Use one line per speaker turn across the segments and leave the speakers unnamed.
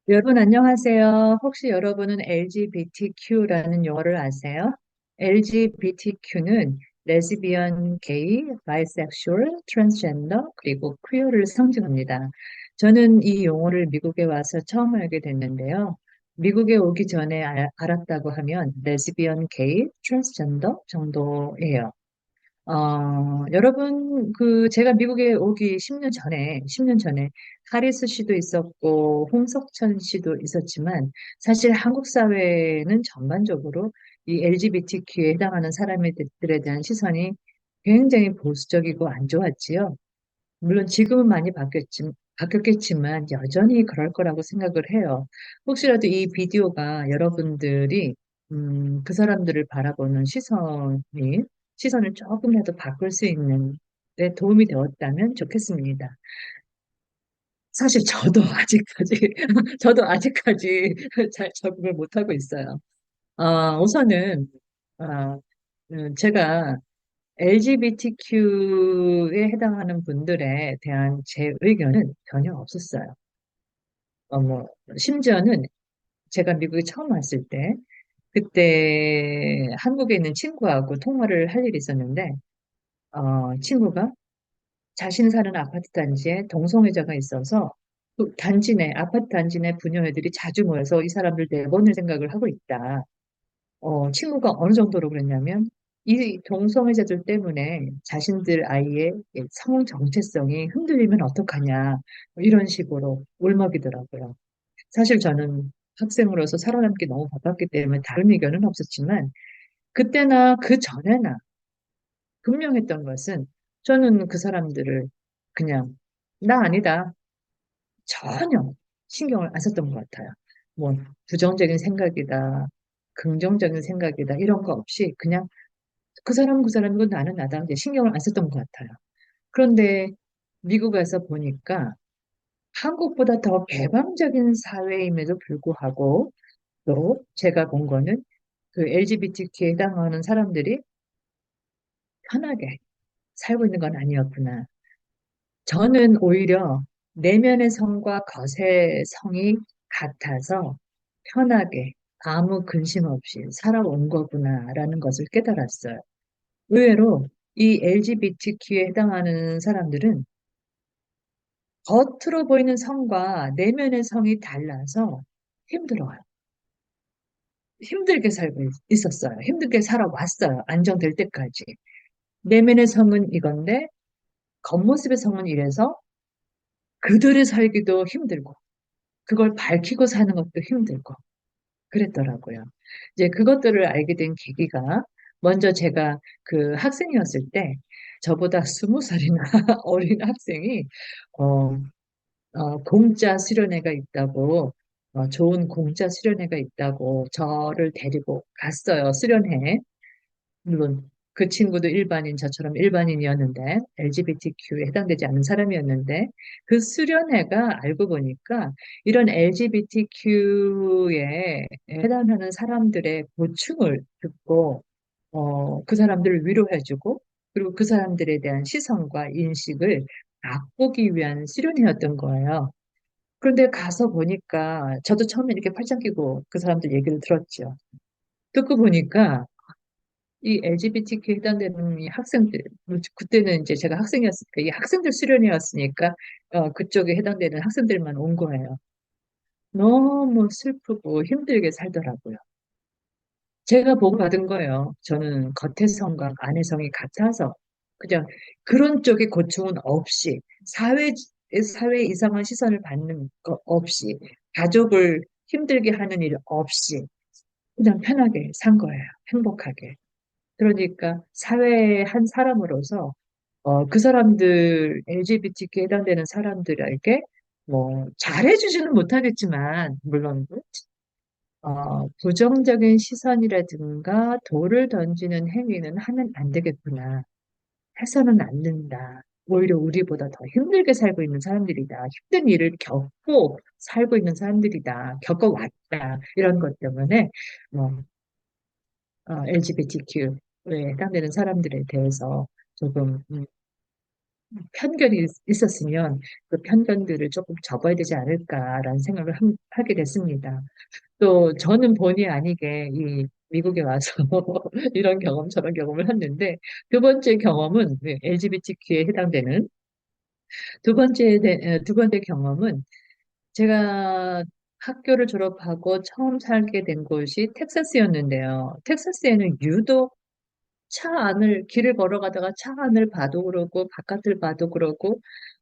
여러분 안녕하세요. 혹시 여러분은 LGBTQ라는 용어를 아세요? LGBTQ는 레즈비언, 게이, 바이섹슈얼, 트랜스젠더, 그리고 퀴어를 상징합니다. 저는 이 용어를 미국에 와서 처음 알게 됐는데요. 미국에 오기 전에 알았다고 하면 레즈비언, 게이, 트랜스젠더 정도예요. 여러분, 제가 미국에 오기 10년 전에 하리스 씨도 있었고, 홍석천 씨도 있었지만, 사실 한국 사회는 전반적으로 이 LGBTQ에 해당하는 사람들에 대한 시선이 굉장히 보수적이고 안 좋았지요. 물론 지금은 많이 바뀌었겠지만, 여전히 그럴 거라고 생각을 해요. 혹시라도 이 비디오가 여러분들이, 그 사람들을 바라보는 시선을 조금이라도 바꿀 수 있는 데 도움이 되었다면 좋겠습니다. 사실 저도 아직까지, 저도 아직까지 잘 적응을 못하고 있어요. 우선은, 아, 제가 LGBTQ에 해당하는 분들에 대한 제 의견은 전혀 없었어요. 심지어는 제가 미국에 처음 왔을 때, 그때 한국에 있는 친구하고 통화를 할 일이 있었는데, 친구가 자신 사는 아파트 단지에 동성애자가 있어서 그 아파트 단지 내 부녀애들이 자주 모여서 이 사람들 내보낼 생각을 하고 있다. 친구가 어느 정도로 그랬냐면, 이 동성애자들 때문에 자신들 아이의 성 정체성이 흔들리면 어떡하냐, 뭐 이런 식으로 울먹이더라고요. 사실 저는 학생으로서 살아남기 너무 바빴기 때문에 다른 의견은 없었지만, 그때나 그 전에나 분명했던 것은 저는 그 사람들을 그냥 나 아니다. 전혀 신경을 안 썼던 것 같아요. 뭐 부정적인 생각이다, 긍정적인 생각이다 이런 거 없이 그냥 그 사람이고 나는 나다 이제 신경을 안 썼던 것 같아요. 그런데 미국 에서 보니까 한국보다 더 개방적인 사회임에도 불구하고 또 제가 본 거는 그 LGBTQ에 해당하는 사람들이 편하게 살고 있는 건 아니었구나. 저는 오히려 내면의 성과 겉의 성이 같아서 편하게 아무 근심 없이 살아온 거구나라는 것을 깨달았어요. 의외로 이 LGBTQ에 해당하는 사람들은 겉으로 보이는 성과 내면의 성이 달라서 힘들어요. 힘들게 살고 있었어요. 힘들게 살아왔어요. 안정될 때까지. 내면의 성은 이건데 겉모습의 성은 이래서 그들을 살기도 힘들고 그걸 밝히고 사는 것도 힘들고 그랬더라고요. 이제 그것들을 알게 된 계기가 먼저 제가 그 학생이었을 때 저보다 20살이나 어린 학생이 어, 공짜 수련회가 있다고 좋은 공짜 수련회가 있다고 저를 데리고 갔어요. 수련회. 물론 그 친구도 일반인, 저처럼 일반인이었는데, LGBTQ에 해당되지 않는 사람이었는데, 그 수련회가 알고 보니까 이런 LGBTQ에 해당하는 사람들의 고충을 듣고, 그 사람들을 위로해주고, 그리고 그 사람들에 대한 시선과 인식을 바꾸기 위한 수련회였던 거예요. 그런데 가서 보니까, 저도 처음에 이렇게 팔짱 끼고 그 사람들 얘기를 들었죠. 듣고 보니까, 이 LGBTQ에 해당되는 이 학생들, 그때는 이제 제가 학생이었으니까, 이 학생들 수련회였으니까, 그쪽에 해당되는 학생들만 온 거예요. 너무 슬프고 힘들게 살더라고요. 제가 보고받은 거예요. 저는 겉의 성과 안의 성이 같아서, 그냥 그런 쪽의 고충은 없이, 사회 이상한 시선을 받는 거 없이, 가족을 힘들게 하는 일 없이, 그냥 편하게 산 거예요. 행복하게. 그러니까 사회의 한 사람으로서 그 사람들 LGBTQ에 해당되는 사람들에게 뭐 잘해주지는 못하겠지만 물론 부정적인 시선이라든가 돌을 던지는 행위는 하면 안 되겠구나. 해서는 안 된다. 오히려 우리보다 더 힘들게 살고 있는 사람들이다. 힘든 일을 겪고 살고 있는 사람들이다. 겪어왔다. 이런 것 때문에 뭐 LGBTQ에 해당되는 사람들에 대해서 조금 편견이 있었으면 그 편견들을 조금 접어야 되지 않을까라는 생각을 하게 됐습니다. 또 저는 본의 아니게 이 미국에 와서 이런 경험 저런 경험을 했는데 두 번째 경험은 LGBTQ에 해당되는 두 번째 경험은 제가 학교를 졸업하고 처음 살게 된 곳이 텍사스였는데요. 텍사스에는 유독 길을 걸어가다가 차 안을 봐도 그러고, 바깥을 봐도 그러고,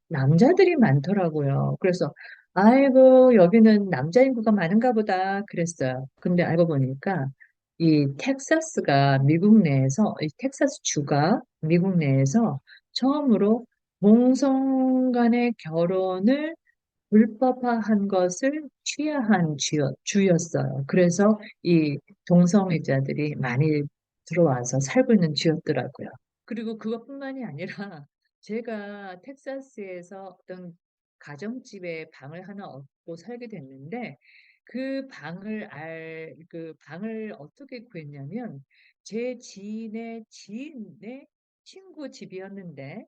남자들이 많더라고요. 그래서, 아이고, 여기는 남자 인구가 많은가 보다, 그랬어요. 근데 알고 보니까, 이 텍사스 주가 미국 내에서 처음으로 동성 간의 결혼을 불법화한 것을 취하한 주였어요. 그래서 이 동성애자들이 많이 들어와서 살고 있는 주였더라고요. 그리고 그것뿐만이 아니라 제가 텍사스에서 어떤 가정집에 방을 하나 얻고 살게 됐는데 그 방을 어떻게 구했냐면 제 지인의 친구 집이었는데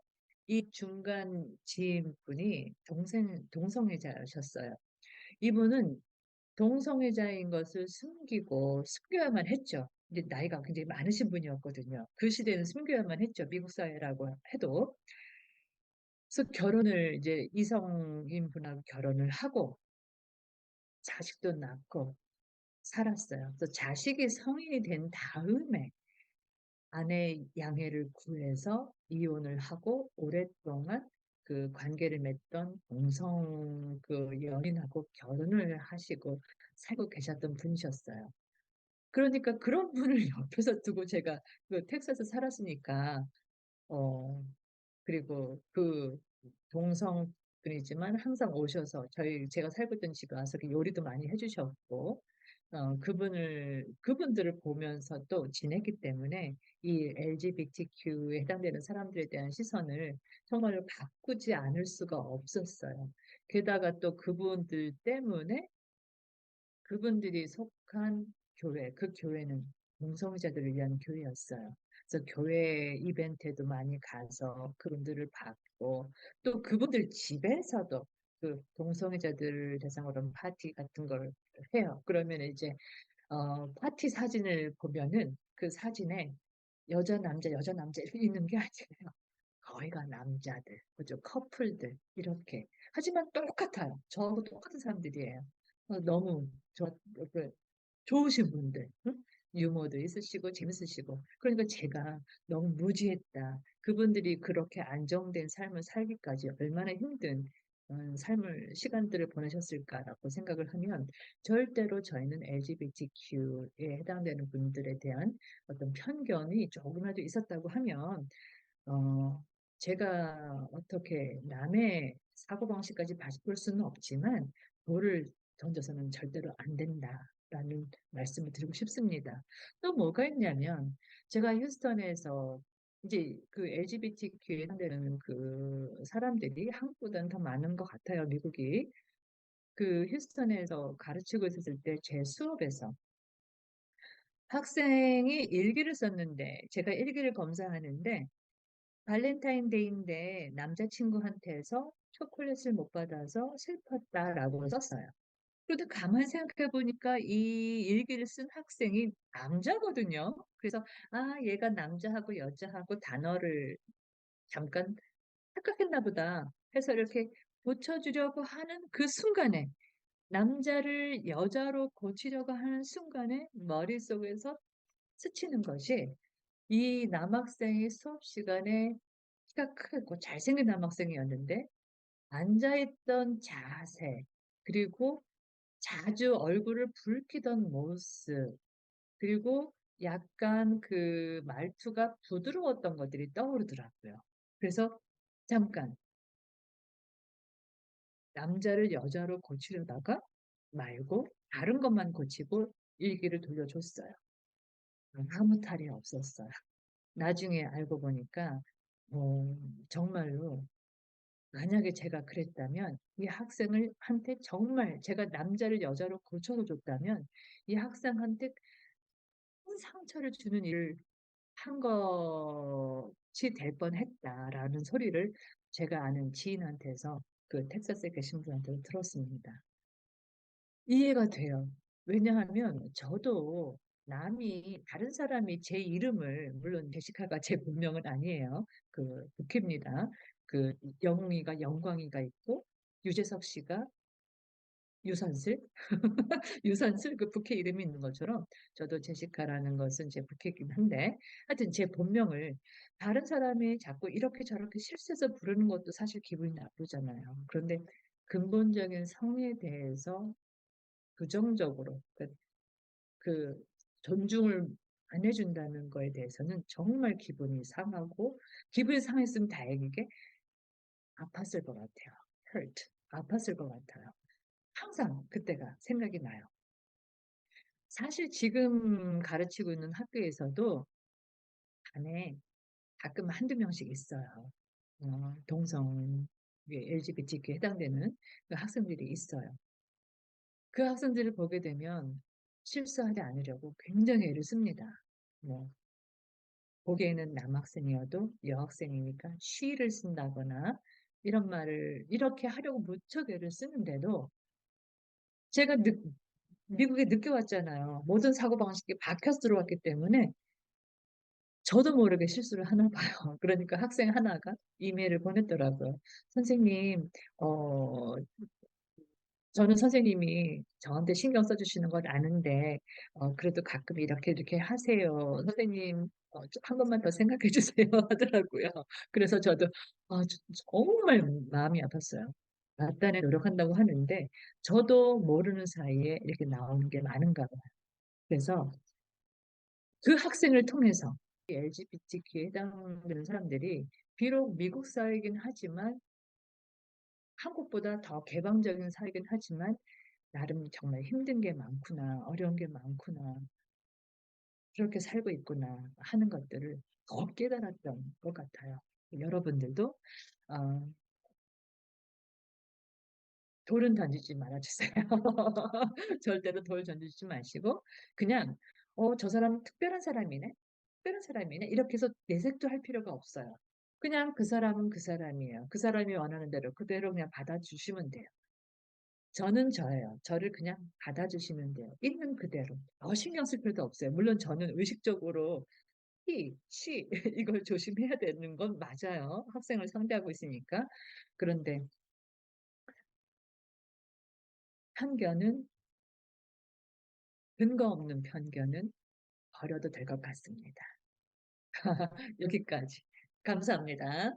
이 중간 지인분이 동성애자셨어요. 이분은 동성애자인 것을 숨겨야만 했죠. 이제 나이가 굉장히 많으신 분이었거든요. 그 시대는 숨겨야만 했죠. 미국 사회라고 해도. 그래서 이제 이성인 분하고 결혼을 하고 자식도 낳고 살았어요. 그래서 자식이 성인이 된 다음에 아내 양해를 구해서 이혼을 하고 오랫동안 그 관계를 맺던 동성 그 연인하고 결혼을 하시고 살고 계셨던 분이셨어요. 그러니까 그런 분을 옆에서 두고 제가 그 텍사스 살았으니까 어 그리고 그 동성분이지만 항상 오셔서 제가 살고 있던 집에 와서 그 요리도 많이 해주셨고, 그분들을 보면서 또 지냈기 때문에 이 LGBTQ에 해당되는 사람들에 대한 시선을 정말로 바꾸지 않을 수가 없었어요. 게다가 또 그분들 때문에 그분들이 속한 그 교회는 동성애자들을 위한 교회였어요. 그래서 교회 이벤트에도 많이 가서 그분들을 받고 또 그분들 집에서도 그 동성애자들 대상으로 파티 같은 걸 해요. 그러면 이제 파티 사진을 보면은 그 사진에 여자, 남자 이렇게 있는 게 아니에요. 거의가 남자들, 그죠? 커플들, 이렇게. 하지만 똑같아요. 저하고 똑같은 사람들이에요. 너무 그 좋으신 분들, 응? 유머도 있으시고 재밌으시고. 그러니까 제가 너무 무지했다. 그분들이 그렇게 안정된 삶을 살기까지 얼마나 힘든 시간들을 보내셨을까라고 생각을 하면 절대로 저희는 LGBTQ에 해당되는 분들에 대한 어떤 편견이 조금이라도 있었다고 하면 어, 제가 어떻게 남의 사고방식까지 바꿀 수는 없지만 돌을 던져서는 절대로 안 된다라는 말씀을 드리고 싶습니다. 또 뭐가 있냐면 제가 휴스턴에서 이제 그 LGBTQ에 해당되는 그 사람들이 한국보다는 더 많은 것 같아요, 미국이. 그 휴스턴에서 가르치고 있었을 때 제 수업에서 학생이 일기를 썼는데 제가 일기를 검사하는데 발렌타인데이인데 남자친구한테서 초콜릿을 못 받아서 슬펐다라고 썼어요. 그런데 가만 생각해 보니까 이 일기를 쓴 학생이 남자거든요. 그래서 얘가 남자하고 여자하고 단어를 잠깐 착각했나 보다 해서 이렇게 고쳐주려고 하는 그 순간에 남자를 여자로 고치려고 하는 순간에 머릿속에서 스치는 것이 이 남학생이 수업 시간에 키가 크고 잘생긴 남학생이었는데 앉아있던 자세, 그리고 자주 얼굴을 붉히던 모습, 그리고 약간 그 말투가 부드러웠던 것들이 떠오르더라고요. 그래서 잠깐 남자를 여자로 고치려다가 말고 다른 것만 고치고 일기를 돌려줬어요. 아무 탈이 없었어요. 나중에 알고 보니까 어, 정말로 만약에 제가 그랬다면 이 학생을 한테 정말 제가 남자를 여자로 고쳐서 줬다면 이 학생한테 큰 상처를 주는 일을 한 것이 될 뻔했다라는 소리를 제가 아는 지인한테서 그 텍사스에 계신 분한테 들었습니다. 이해가 돼요. 왜냐하면 저도 남이 다른 사람이 제 이름을 물론 제시카가 제 본명은 아니에요. 그 부캐입니다. 그 영웅이가 영광이가 있고 유재석 씨가 유산슬 유산슬 그 부캐 이름이 있는 것처럼 저도 제시카라는 것은 제 부캐이긴 한데 하여튼 제 본명을 다른 사람이 자꾸 이렇게 저렇게 실수해서 부르는 것도 사실 기분이 나쁘잖아요. 그런데 근본적인 성에 대해서 부정적으로 그 존중을 안 해준다는 거에 대해서는 정말 기분이 상하고 기분이 상했으면 다행이게 아팠을 것 같아요. hurt. 아팠을 것 같아요. 항상 그때가 생각이 나요. 사실 지금 가르치고 있는 학교에서도 반에 가끔 한두 명씩 있어요. 동성, LGBTQ에 해당되는 그 학생들이 있어요. 그 학생들을 보게 되면 실수하지 않으려고 굉장히 애를 씁니다. 뭐, 보기에는 남학생이어도 여학생이니까 she를 쓴다거나 이런 말을 이렇게 하려고 무척 애를 쓰는데도 제가 미국에 늦게 왔잖아요. 모든 사고방식이 박혀서 들어왔기 때문에 저도 모르게 실수를 하나 봐요. 그러니까 학생 하나가 이메일을 보냈더라고요. 선생님, 어, 저는 선생님이 저한테 신경 써주시는 걸 아는데, 그래도 가끔 이렇게 하세요. 선생님, 한 번만 더 생각해 주세요. 하더라고요. 그래서 저도, 정말 마음이 아팠어요. 맞단에 노력한다고 하는데, 저도 모르는 사이에 이렇게 나오는 게 많은가 봐요. 그래서 그 학생을 통해서 LGBTQ에 해당되는 사람들이 비록 미국 사회이긴 하지만 한국보다 더 개방적인 사회이긴 하지만 나름 정말 힘든 게 많구나, 어려운 게 많구나, 그렇게 살고 있구나 하는 것들을 더 깨달았던 것 같아요. 여러분들도 어, 돌은 던지지 말아주세요. 절대로 돌 던지지 마시고 그냥 저 사람은 특별한 사람이네, 특별한 사람이네 이렇게 해서 내색도 할 필요가 없어요. 그냥 그 사람은 그 사람이에요. 그 사람이 원하는 대로 그대로 그냥 받아주시면 돼요. 저는 저예요. 저를 그냥 받아주시면 돼요. 있는 그대로. 신경 쓸 필요도 없어요. 물론 저는 의식적으로 he, she 이걸 조심해야 되는 건 맞아요. 학생을 상대하고 있으니까. 그런데 편견은 근거 없는 편견은 버려도 될 것 같습니다. 여기까지. 감사합니다.